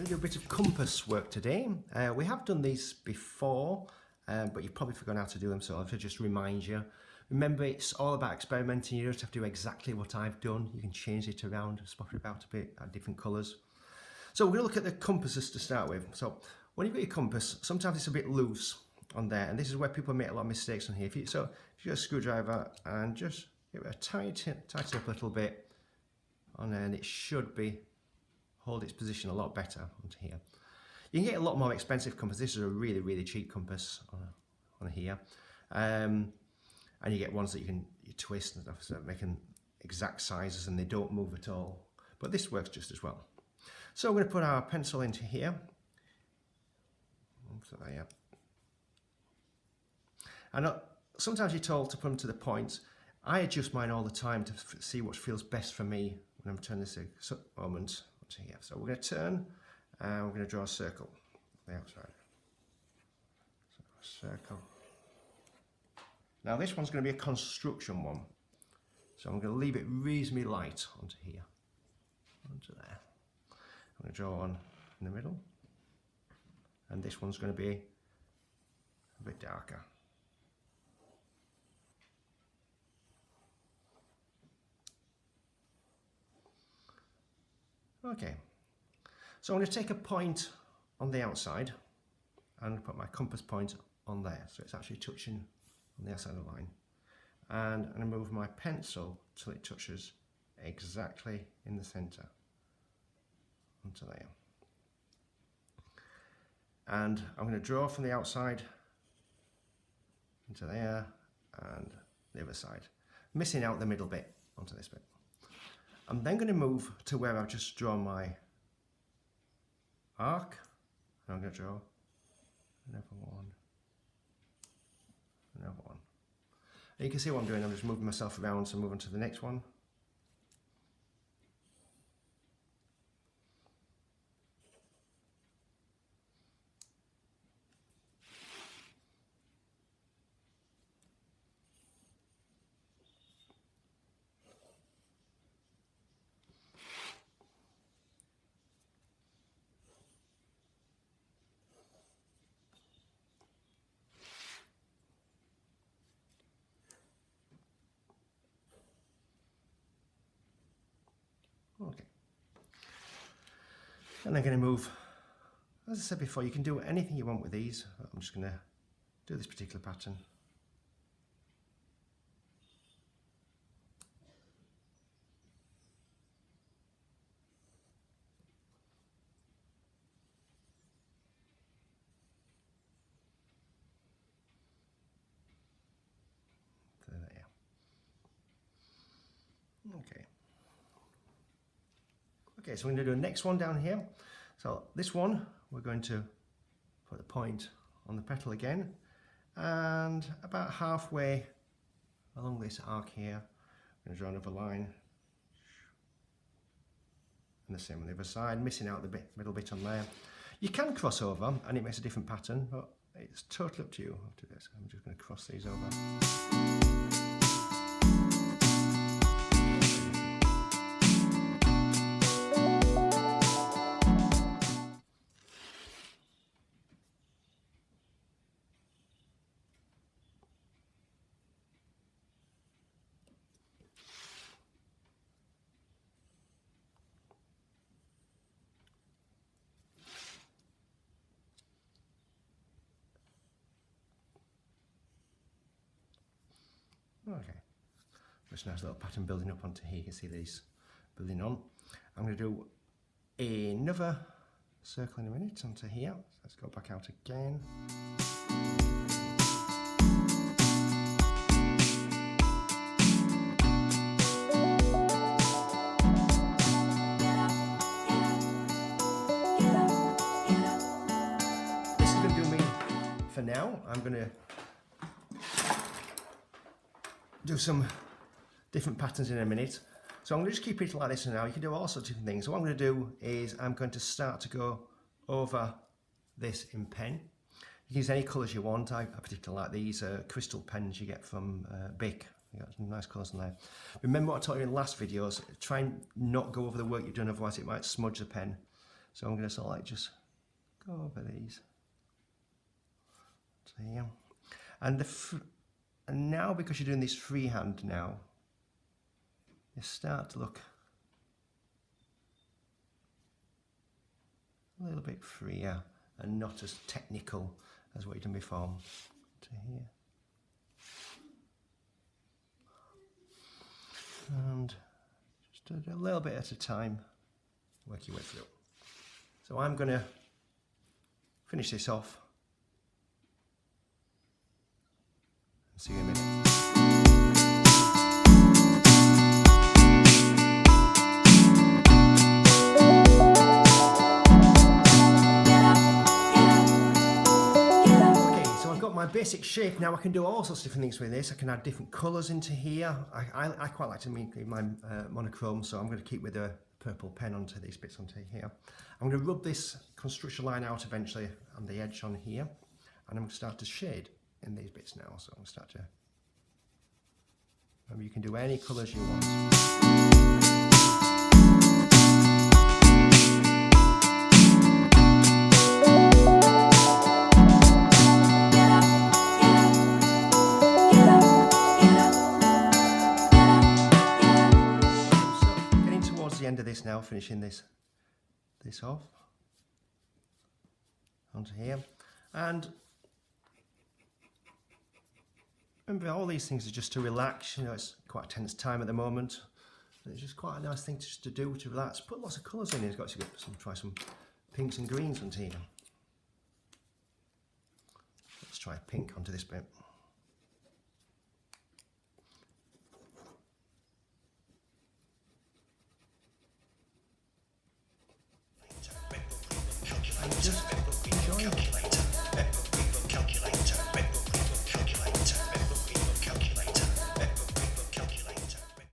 going to do a bit of compass work today. We have done these before, but you've probably forgotten how to do them, so I'll just remind you. Remember, it's all about experimenting. You don't have to do exactly what I've done. You can change it around, spot it about a bit at different colours. So we're going to look at the compasses to start with. So when you've got your compass, sometimes it's a bit loose on there, and this is where people make a lot of mistakes on here. If you get a screwdriver and just give it a tighten up a little bit on there, and it should hold its position a lot better onto here. You can get a lot more expensive compass. This is a really, really cheap compass on here. And you get ones that you twist and stuff, so making exact sizes and they don't move at all. But this works just as well. So we're going to put our pencil into here. So there. And sometimes you're told to put them to the point. I adjust mine all the time to see what feels best for me when I'm turning this moment onto here. So we're going to turn and we're going to draw a circle on the outside. So a circle. Now this one's going to be a construction one. So I'm going to leave it reasonably light onto here. Onto there. I'm going to draw one in the middle. And this one's going to be a bit darker. Okay, so I'm going to take a point on the outside and put my compass point on there, so it's actually touching on the outside of the line. And I'm going to move my pencil till it touches exactly in the centre, onto there. And I'm going to draw from the outside into there and the other side, missing out the middle bit onto this bit. I'm then going to move to where I've just drawn my arc, and I'm going to draw another one, another one. And you can see what I'm doing, I'm just moving myself around, so moving to the next one. Okay. And I'm going to move, as I said before, you can do anything you want with these. I'm just going to do this particular pattern. So there. Okay. Okay, so we're going to do the next one down here. So this one, we're going to put a point on the petal again, and about halfway along this arc here, I'm going to draw another line, and the same on the other side, missing out the middle bit on there. You can cross over, and it makes a different pattern, but it's totally up to you after this. I'm just going to cross these over. Okay, just a nice little pattern building up onto here. You can see these building on. I'm going to do another circle in a minute onto here. So let's go back out again. This is going to do me for now. I'm going to do some different patterns in a minute. So I'm going to just keep it like this for now. You can do all sorts of different things. So what I'm going to do is I'm going to start to go over this in pen. You can use any colours you want. I particularly like these crystal pens you get from Bic. You got some nice colours in there. Remember what I taught you in the last videos, try and not go over the work you've done, otherwise it might smudge the pen. So I'm going to sort of like just go over these to here. And now, because you're doing this freehand now, you start to look a little bit freer and not as technical as what you've done before. To here. And just do it a little bit at a time, work your way through. So I'm going to finish this off and see you in a minute. My basic shape. Now I can do all sorts of different things with this. I can add different colours into here. I quite like to make my monochrome, so I'm going to keep with a purple pen onto these bits onto here. I'm going to rub this construction line out eventually on the edge on here, and I'm going to start to shade in these bits now. So I'm going to start to, remember, you can do any colours you want. End of this now, finishing this off onto here. And remember, all these things are just to relax. You know, it's quite a tense time at the moment. It's just quite a nice thing to do to relax. Put lots of colours in here. It's got to get try some pinks and greens onto here. Let's try pink onto this bit.